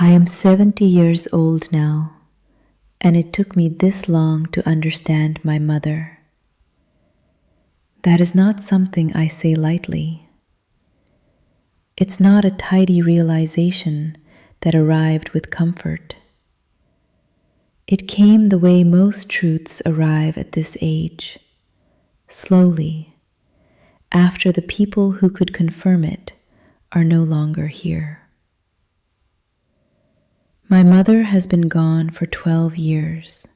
I am 70 years old now, and it took me this long to understand my mother. That is not something I say lightly. It's not a tidy realization that arrived with comfort. It came the way most truths arrive at this age, slowly, after the people who could confirm it are no longer here. My mother has been gone for 12 years.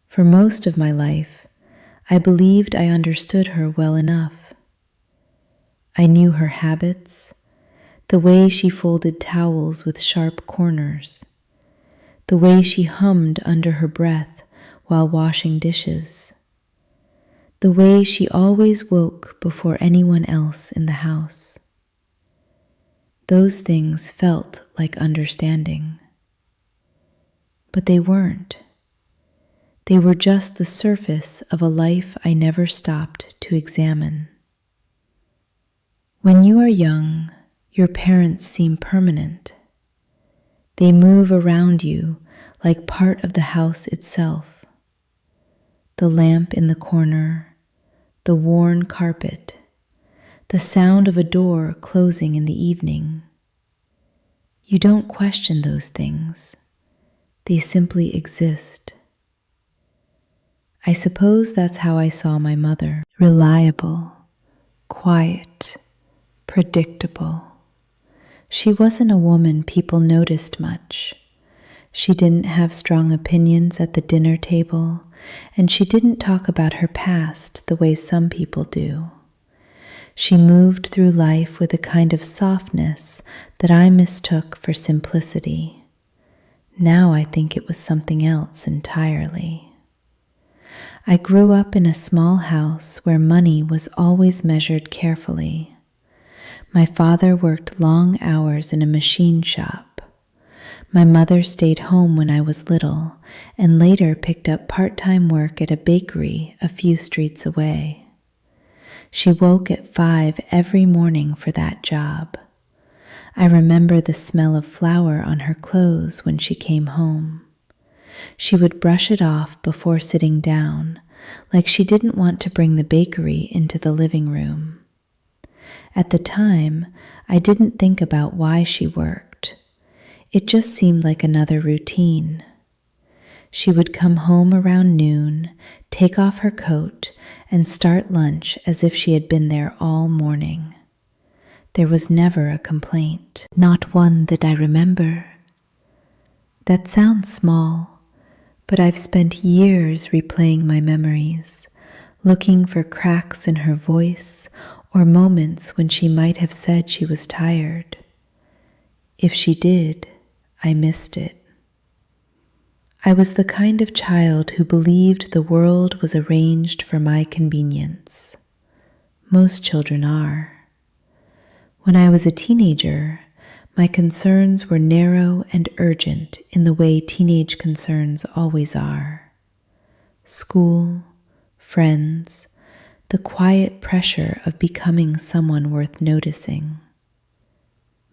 For most of my life, I believed I understood her well enough. I knew her habits, the way she folded towels with sharp corners, the way she hummed under her breath while washing dishes, the way she always woke before anyone else in the house. Those things felt like understanding. But they weren't. They were just the surface of a life I never stopped to examine. When you are young, your parents seem permanent. They move around you like part of the house itself. The lamp in the corner, the worn carpet, the sound of a door closing in the evening. You don't question those things. They simply exist. I suppose that's how I saw my mother. Reliable, quiet, predictable. She wasn't a woman people noticed much. She didn't have strong opinions at the dinner table, and she didn't talk about her past the way some people do. She moved through life with a kind of softness that I mistook for simplicity. Now I think it was something else entirely. I grew up in a small house where money was always measured carefully. My father worked long hours in a machine shop. My mother stayed home when I was little and later picked up part-time work at a bakery a few streets away. She woke at 5 every morning for that job. I remember the smell of flour on her clothes when she came home. She would brush it off before sitting down, like she didn't want to bring the bakery into the living room. At the time, I didn't think about why she worked. It just seemed like another routine. She would come home around noon, take off her coat, and start lunch as if she had been there all morning. There was never a complaint, not one that I remember. That sounds small, but I've spent years replaying my memories, looking for cracks in her voice or moments when she might have said she was tired. If she did, I missed it. I was the kind of child who believed the world was arranged for my convenience. Most children are. When I was a teenager, my concerns were narrow and urgent in the way teenage concerns always are. School, friends, the quiet pressure of becoming someone worth noticing.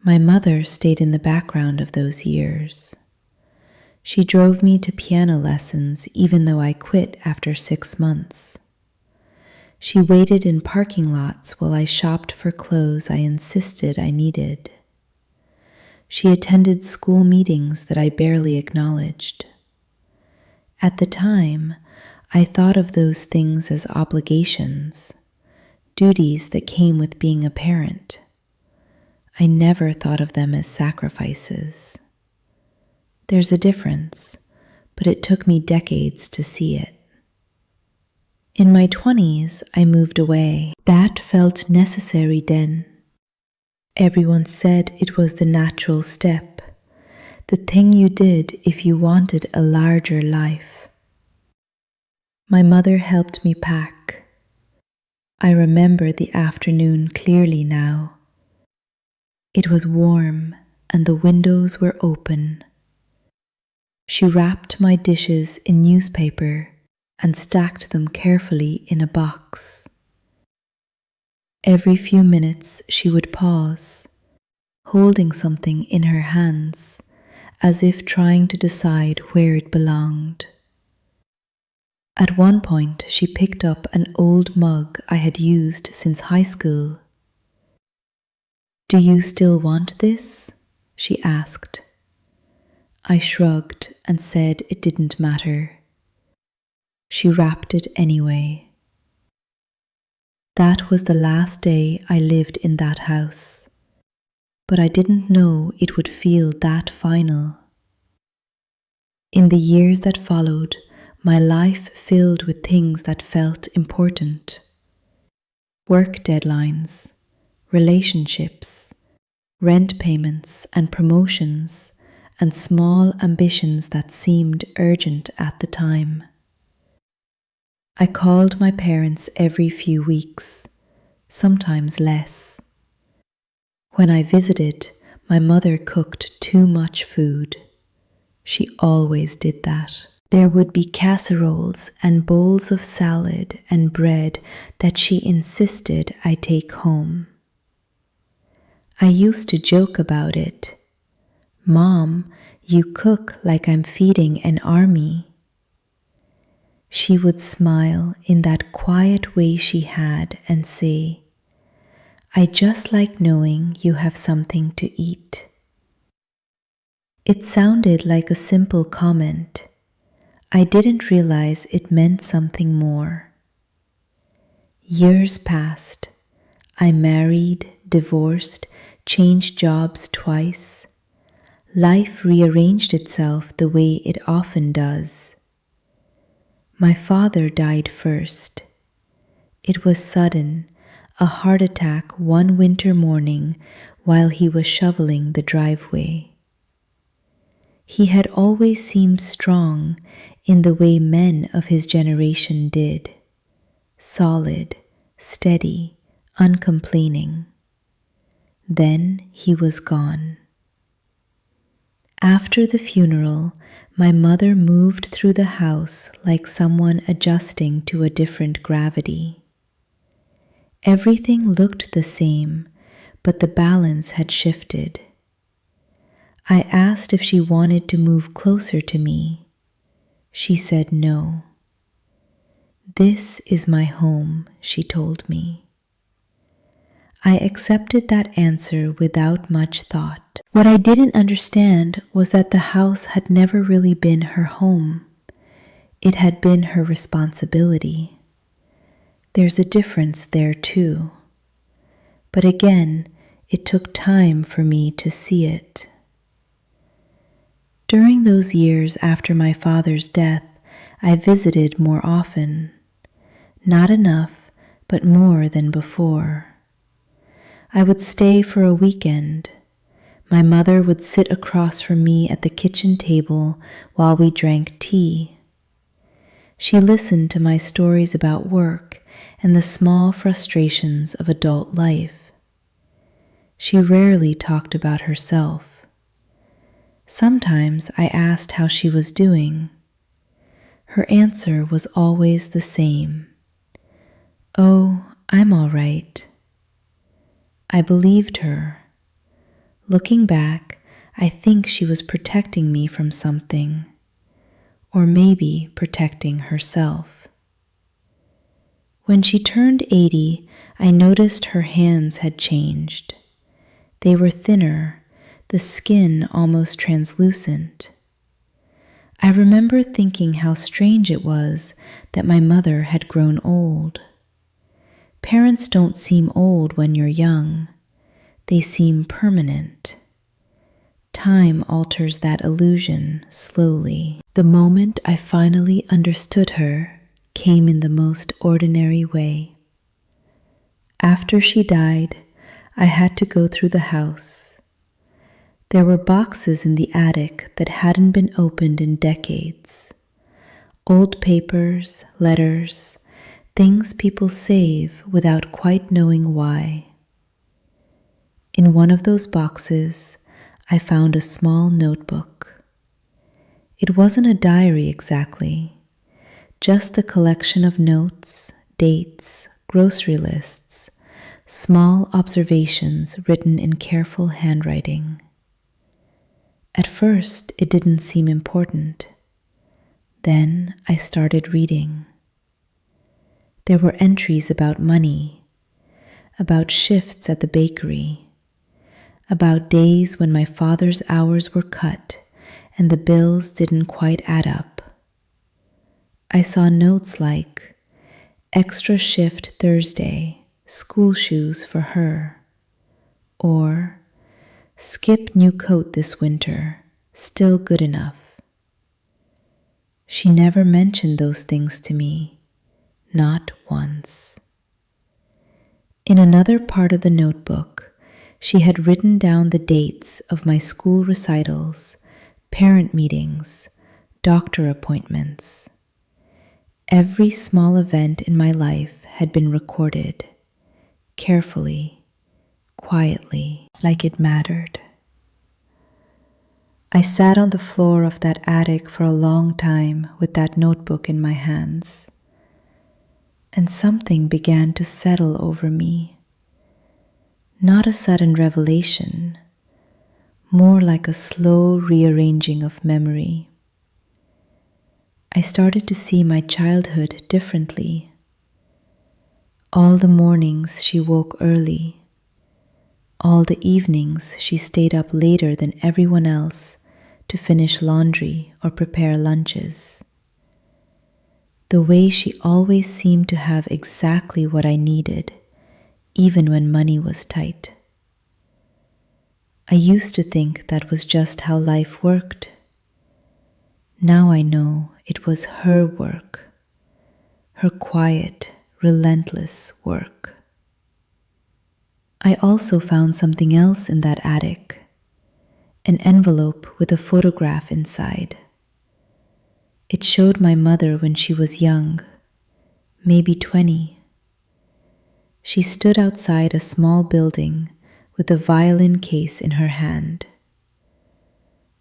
My mother stayed in the background of those years. She drove me to piano lessons even though I quit after 6 months. She waited in parking lots while I shopped for clothes I insisted I needed. She attended school meetings that I barely acknowledged. At the time, I thought of those things as obligations, duties that came with being a parent. I never thought of them as sacrifices. There's a difference, but it took me decades to see it. In my 20s, I moved away. That felt necessary then. Everyone said it was the natural step, the thing you did if you wanted a larger life. My mother helped me pack. I remember the afternoon clearly now. It was warm and the windows were open. She wrapped my dishes in newspaper and stacked them carefully in a box. Every few minutes she would pause, holding something in her hands, as if trying to decide where it belonged. At one point, she picked up an old mug I had used since high school. "Do you still want this?" she asked. I shrugged and said it didn't matter. She wrapped it anyway. That was the last day I lived in that house, but I didn't know it would feel that final. In the years that followed, my life filled with things that felt important. Work deadlines, relationships, rent payments and promotions, and small ambitions that seemed urgent at the time. I called my parents every few weeks, sometimes less. When I visited, my mother cooked too much food. She always did that. There would be casseroles and bowls of salad and bread that she insisted I take home. I used to joke about it. "Mom, you cook like I'm feeding an army." She would smile in that quiet way she had and say, "I just like knowing you have something to eat." It sounded like a simple comment. I didn't realize it meant something more. Years passed. I married, divorced, changed jobs twice. Life rearranged itself the way it often does. My father died first. It was sudden, a heart attack one winter morning while he was shoveling the driveway. He had always seemed strong in the way men of his generation did, solid, steady, uncomplaining. Then he was gone. After the funeral, my mother moved through the house like someone adjusting to a different gravity. Everything looked the same, but the balance had shifted. I asked if she wanted to move closer to me. She said no. "This is my home," she told me. I accepted that answer without much thought. What I didn't understand was that the house had never really been her home. It had been her responsibility. There's a difference there too. But again, it took time for me to see it. During those years after my father's death, I visited more often. Not enough, but more than before. I would stay for a weekend. My mother would sit across from me at the kitchen table while we drank tea. She listened to my stories about work and the small frustrations of adult life. She rarely talked about herself. Sometimes I asked how she was doing. Her answer was always the same. "Oh, I'm all right." I believed her. Looking back, I think she was protecting me from something, or maybe protecting herself. When she turned 80, I noticed her hands had changed. They were thinner, the skin almost translucent. I remember thinking how strange it was that my mother had grown old. Parents don't seem old when you're young. They seem permanent. Time alters that illusion slowly. The moment I finally understood her came in the most ordinary way. After she died, I had to go through the house. There were boxes in the attic that hadn't been opened in decades. Old papers, letters, things people save without quite knowing why. In one of those boxes, I found a small notebook. It wasn't a diary exactly, just the collection of notes, dates, grocery lists, small observations written in careful handwriting. At first, it didn't seem important. Then I started reading. There were entries about money, about shifts at the bakery, about days when my father's hours were cut and the bills didn't quite add up. I saw notes like, extra shift Thursday, school shoes for her, or skip new coat this winter, still good enough. She never mentioned those things to me, not once. In another part of the notebook, she had written down the dates of my school recitals, parent meetings, doctor appointments. Every small event in my life had been recorded, carefully, quietly, like it mattered. I sat on the floor of that attic for a long time with that notebook in my hands, and something began to settle over me. Not a sudden revelation, more like a slow rearranging of memory. I started to see my childhood differently. All the mornings she woke early. All the evenings she stayed up later than everyone else to finish laundry or prepare lunches. The way she always seemed to have exactly what I needed, even when money was tight. I used to think that was just how life worked. Now I know it was her work, her quiet, relentless work. I also found something else in that attic, an envelope with a photograph inside. It showed my mother when she was young, maybe 20. She stood outside a small building with a violin case in her hand.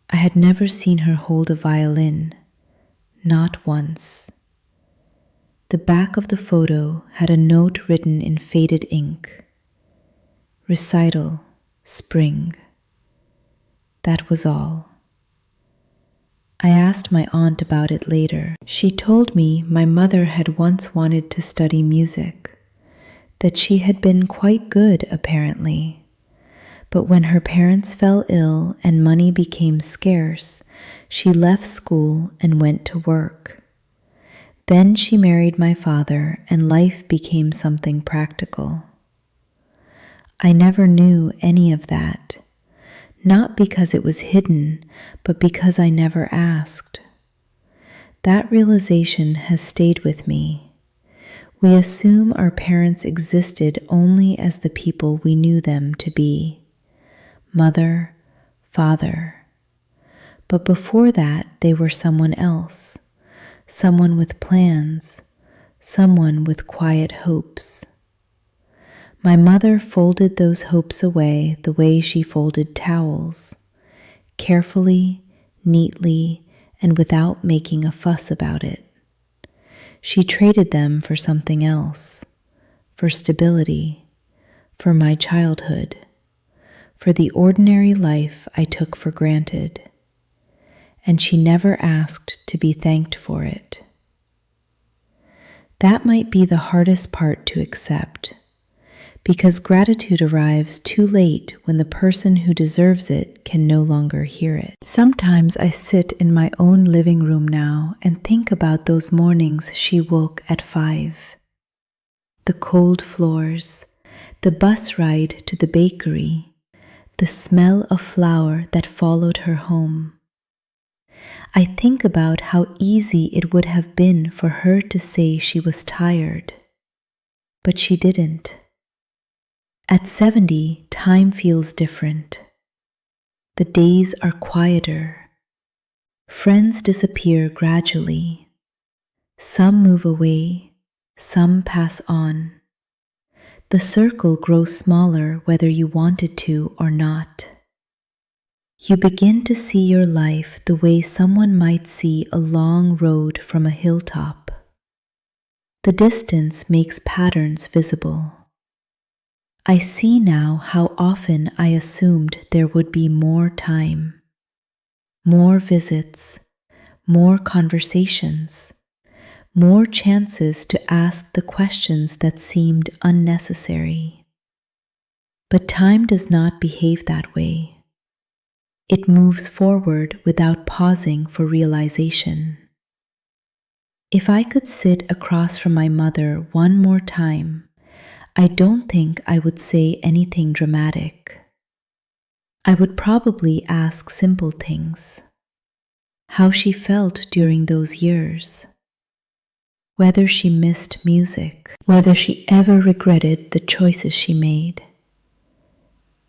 I had never seen her hold a violin, not once. The back of the photo had a note written in faded ink. Recital, spring. That was all. I asked my aunt about it later. She told me my mother had once wanted to study music, that she had been quite good apparently. But when her parents fell ill and money became scarce, she left school and went to work. Then she married my father and life became something practical. I never knew any of that. Not because it was hidden, but because I never asked. That realization has stayed with me. We assume our parents existed only as the people we knew them to be, mother, father. But before that, they were someone else, someone with plans, someone with quiet hopes. My mother folded those hopes away the way she folded towels, carefully, neatly, and without making a fuss about it. She traded them for something else, for stability, for my childhood, for the ordinary life I took for granted, and she never asked to be thanked for it. That might be the hardest part to accept, because gratitude arrives too late when the person who deserves it can no longer hear it. Sometimes I sit in my own living room now and think about those mornings she woke at 5. The cold floors, the bus ride to the bakery, the smell of flour that followed her home. I think about how easy it would have been for her to say she was tired, but she didn't. At 70, time feels different. The days are quieter. Friends disappear gradually. Some move away, some pass on. The circle grows smaller whether you wanted to or not. You begin to see your life the way someone might see a long road from a hilltop. The distance makes patterns visible. I see now how often I assumed there would be more time. more visits, more conversations, more chances to ask the questions that seemed unnecessary. But time does not behave that way. It moves forward without pausing for realization. If I could sit across from my mother one more time, I don't think I would say anything dramatic. I would probably ask simple things. How she felt during those years. Whether she missed music. Whether she ever regretted the choices she made.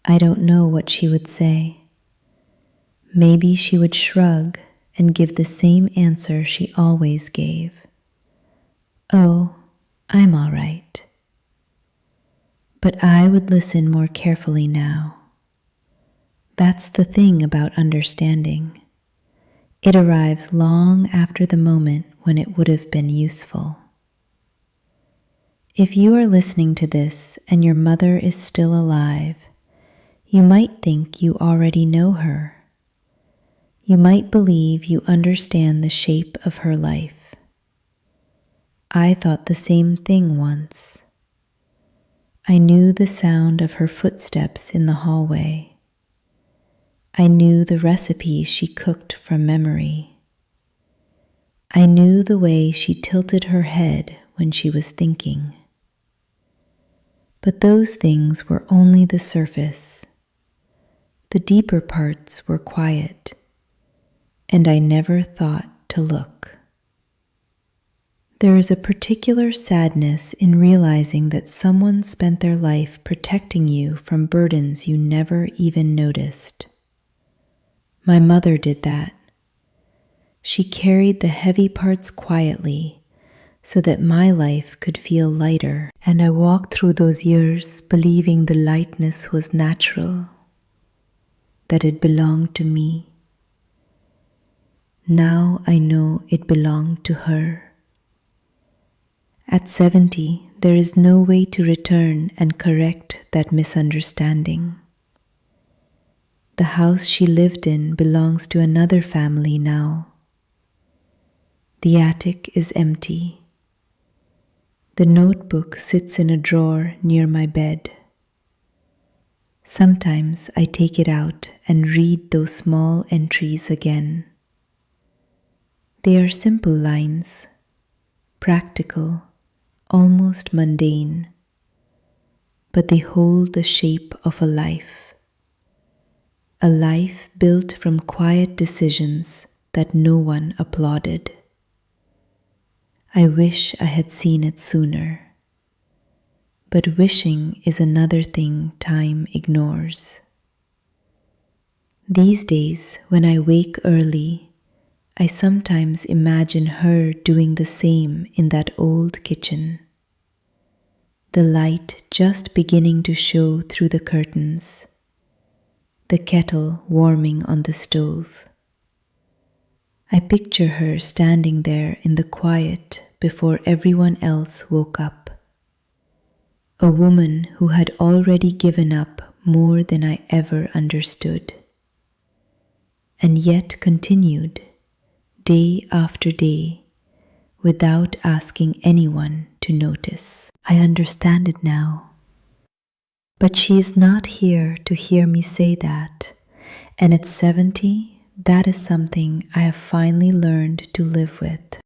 I don't know what she would say. Maybe she would shrug and give the same answer she always gave. Oh, I'm all right. But I would listen more carefully now. That's the thing about understanding. It arrives long after the moment when it would have been useful. If you are listening to this and your mother is still alive, you might think you already know her. You might believe you understand the shape of her life. I thought the same thing once. I knew the sound of her footsteps in the hallway. I knew the recipes she cooked from memory. I knew the way she tilted her head when she was thinking. But those things were only the surface. The deeper parts were quiet, and I never thought to look. There is a particular sadness in realizing that someone spent their life protecting you from burdens you never even noticed. My mother did that. She carried the heavy parts quietly so that my life could feel lighter, and I walked through those years believing the lightness was natural, that it belonged to me. Now I know it belonged to her. At 70, there is no way to return and correct that misunderstanding. The house she lived in belongs to another family now. The attic is empty. The notebook sits in a drawer near my bed. Sometimes I take it out and read those small entries again. They are simple lines, practical, almost mundane, but they hold the shape of a life built from quiet decisions that no one applauded. I wish I had seen it sooner, but wishing is another thing time ignores. These days, when I wake early, I sometimes imagine her doing the same in that old kitchen. The light just beginning to show through the curtains, the kettle warming on the stove. I picture her standing there in the quiet before everyone else woke up. A woman who had already given up more than I ever understood, and yet continued, day after day, without asking anyone to notice. I understand it now. But she is not here to hear me say that, and at 70, that is something I have finally learned to live with.